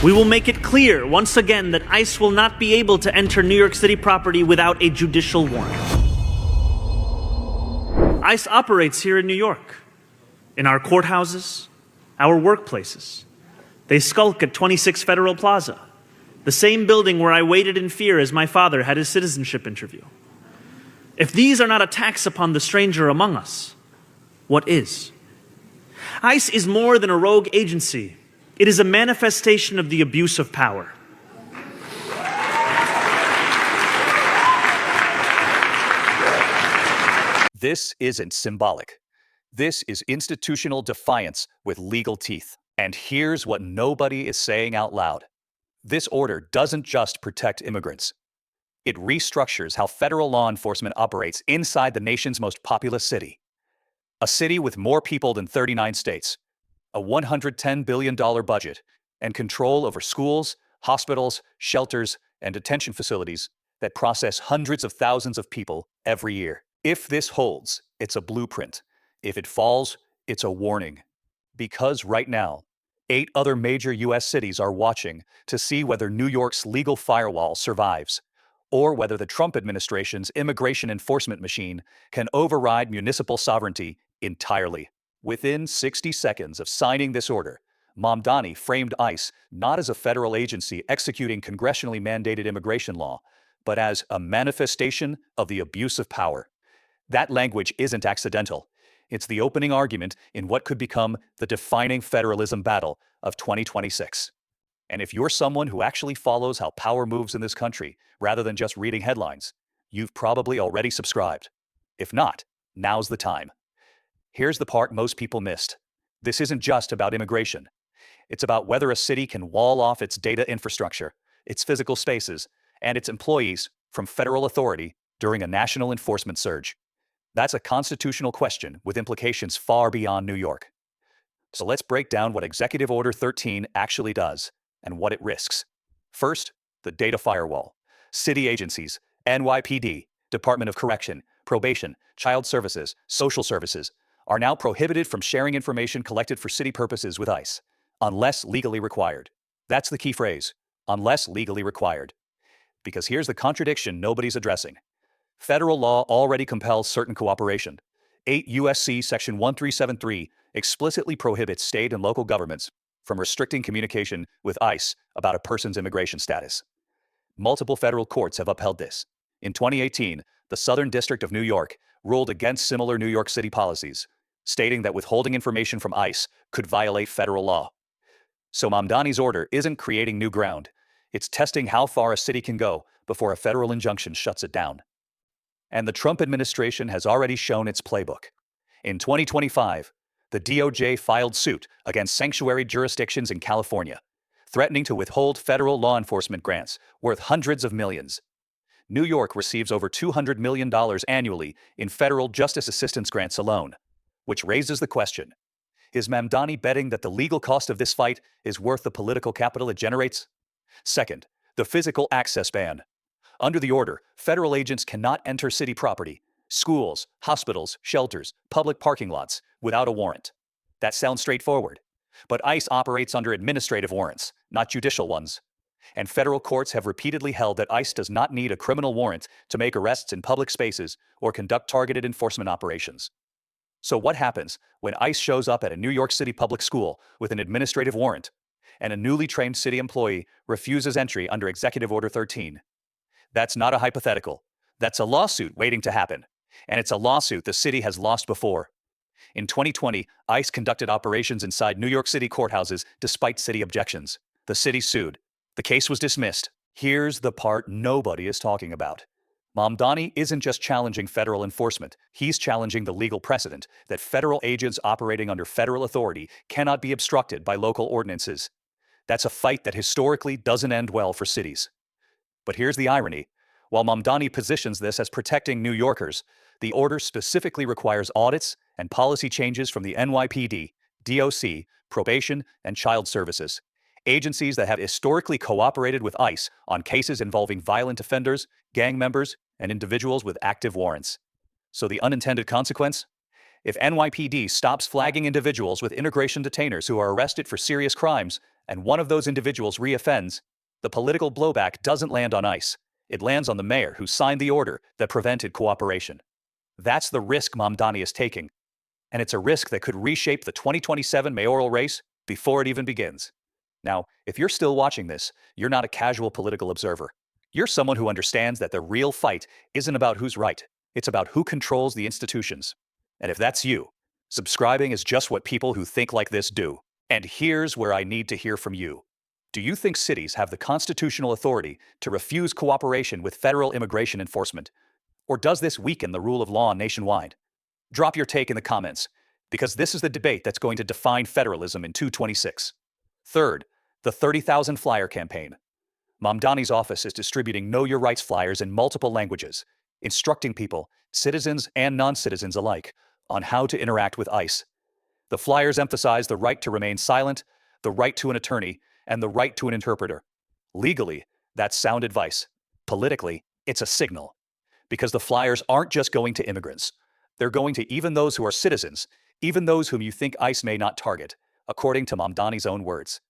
We will make it clear once again that ICE will not be able to enter New York City property without a judicial warrant. ICE operates here in New York, in our courthouses, our workplaces. They skulk at 26 Federal Plaza, the same building where I waited in fear as my father had his citizenship interview. If these are not attacks upon the stranger among us, what is? ICE is more than a rogue agency. It is a manifestation of the abuse of power. This isn't symbolic. This is institutional defiance with legal teeth. And here's what nobody is saying out loud. This order doesn't just protect immigrants. It restructures how federal law enforcement operates inside the nation's most populous city. A city with more people than 39 states, a $110 billion budget, and control over schools, hospitals, shelters, and detention facilities that process hundreds of thousands of people every year. If this holds, it's a blueprint. If it falls, it's a warning. Because right now, 8 other major U.S. cities are watching to see whether New York's legal firewall survives, or whether the Trump administration's immigration enforcement machine can override municipal sovereignty entirely. Within 60 seconds of signing this order, Mamdani framed ICE not as a federal agency executing congressionally mandated immigration law, but as a manifestation of the abuse of power. That language isn't accidental. It's the opening argument in what could become the defining federalism battle of 2026. And if you're someone who actually follows how power moves in this country, rather than just reading headlines, you've probably already subscribed. If not, now's the time. Here's the part most people missed. This isn't just about immigration. It's about whether a city can wall off its data infrastructure, its physical spaces, and its employees from federal authority during a national enforcement surge. That's a constitutional question with implications far beyond New York. So let's break down what Executive Order 13 actually does and what it risks. First, the data firewall. City agencies, NYPD, Department of Correction, Probation, Child Services, Social Services, are now prohibited from sharing information collected for city purposes with ICE, unless legally required. That's the key phrase, unless legally required. Because here's the contradiction nobody's addressing. Federal law already compels certain cooperation. 8 U.S.C. Section 1373 explicitly prohibits state and local governments from restricting communication with ICE about a person's immigration status. Multiple federal courts have upheld this. In 2018, the Southern District of New York ruled against similar New York City policies, stating that withholding information from ICE could violate federal law. So Mamdani's order isn't creating new ground. It's testing how far a city can go before a federal injunction shuts it down. And the Trump administration has already shown its playbook. In 2025, the DOJ filed suit against sanctuary jurisdictions in California, threatening to withhold federal law enforcement grants worth hundreds of millions. New York receives over $200 million annually in federal justice assistance grants alone, which raises the question, is Mamdani betting that the legal cost of this fight is worth the political capital it generates? Second, the physical access ban. Under the order, federal agents cannot enter city property, schools, hospitals, shelters, public parking lots, without a warrant. That sounds straightforward. But ICE operates under administrative warrants, not judicial ones. And federal courts have repeatedly held that ICE does not need a criminal warrant to make arrests in public spaces or conduct targeted enforcement operations. So what happens when ICE shows up at a New York City public school with an administrative warrant, and a newly trained city employee refuses entry under Executive Order 13? That's not a hypothetical. That's a lawsuit waiting to happen. And it's a lawsuit the city has lost before. In 2020, ICE conducted operations inside New York City courthouses despite city objections. The city sued. The case was dismissed. Here's the part nobody is talking about. Mamdani isn't just challenging federal enforcement. He's challenging the legal precedent that federal agents operating under federal authority cannot be obstructed by local ordinances. That's a fight that historically doesn't end well for cities. But here's the irony. While Mamdani positions this as protecting New Yorkers, the order specifically requires audits and policy changes from the NYPD, DOC, Probation, and Child Services, agencies that have historically cooperated with ICE on cases involving violent offenders, gang members, and individuals with active warrants. So the unintended consequence? If NYPD stops flagging individuals with immigration detainers who are arrested for serious crimes and one of those individuals reoffends, the political blowback doesn't land on ICE. It lands on the mayor who signed the order that prevented cooperation. That's the risk Mamdani is taking, and it's a risk that could reshape the 2027 mayoral race before it even begins. Now, if you're still watching this, you're not a casual political observer. You're someone who understands that the real fight isn't about who's right. It's about who controls the institutions. And if that's you, subscribing is just what people who think like this do. And here's where I need to hear from you. Do you think cities have the constitutional authority to refuse cooperation with federal immigration enforcement? Or does this weaken the rule of law nationwide? Drop your take in the comments, because this is the debate that's going to define federalism in 2026. Third, the 30,000 flyer campaign. Mamdani's office is distributing Know Your Rights flyers in multiple languages, instructing people, citizens and non-citizens alike, on how to interact with ICE. The flyers emphasize the right to remain silent, the right to an attorney, and the right to an interpreter. Legally, that's sound advice. Politically, it's a signal. Because the flyers aren't just going to immigrants. They're going to even those who are citizens, even those whom you think ICE may not target, according to Mamdani's own words.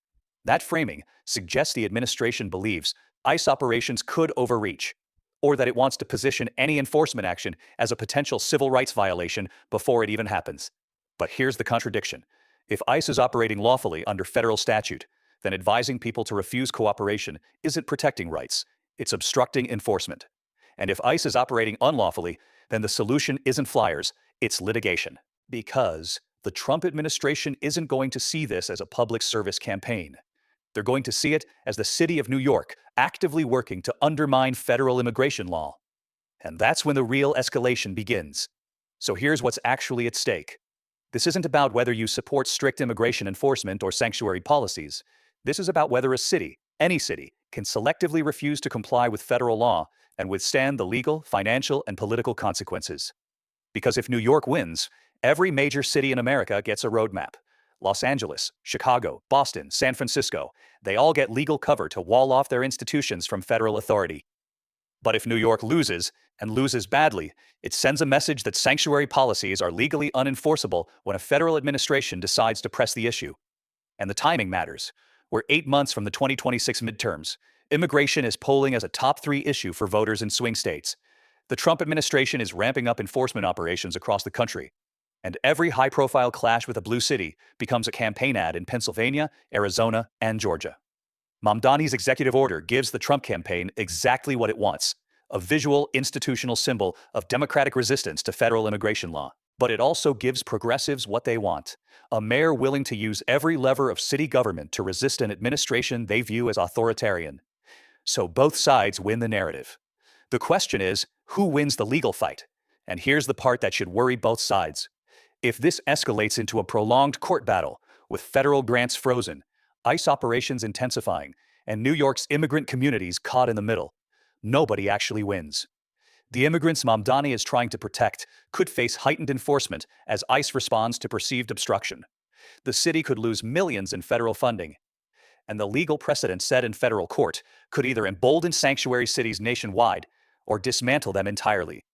That framing suggests the administration believes ICE operations could overreach, or that it wants to position any enforcement action as a potential civil rights violation before it even happens. But here's the contradiction. If ICE is operating lawfully under federal statute, then advising people to refuse cooperation isn't protecting rights, it's obstructing enforcement. And if ICE is operating unlawfully, then the solution isn't flyers, it's litigation. Because the Trump administration isn't going to see this as a public service campaign. They're going to see it as the city of New York actively working to undermine federal immigration law. And that's when the real escalation begins. So here's what's actually at stake. This isn't about whether you support strict immigration enforcement or sanctuary policies. This is about whether a city, any city, can selectively refuse to comply with federal law and withstand the legal, financial, and political consequences. Because if New York wins, every major city in America gets a roadmap. Los Angeles, Chicago, Boston, San Francisco, they all get legal cover to wall off their institutions from federal authority. But if New York loses, and loses badly, it sends a message that sanctuary policies are legally unenforceable when a federal administration decides to press the issue. And the timing matters. We're 8 months from the 2026 midterms. Immigration is polling as a top 3 issue for voters in swing states. The Trump administration is ramping up enforcement operations across the country. And every high-profile clash with a blue city becomes a campaign ad in Pennsylvania, Arizona, and Georgia. Mamdani's executive order gives the Trump campaign exactly what it wants, a visual institutional symbol of democratic resistance to federal immigration law. But it also gives progressives what they want, a mayor willing to use every lever of city government to resist an administration they view as authoritarian. So both sides win the narrative. The question is, who wins the legal fight? And here's the part that should worry both sides. If this escalates into a prolonged court battle, with federal grants frozen, ICE operations intensifying, and New York's immigrant communities caught in the middle, nobody actually wins. The immigrants Mamdani is trying to protect could face heightened enforcement as ICE responds to perceived obstruction. The city could lose millions in federal funding. And the legal precedent set in federal court could either embolden sanctuary cities nationwide or dismantle them entirely.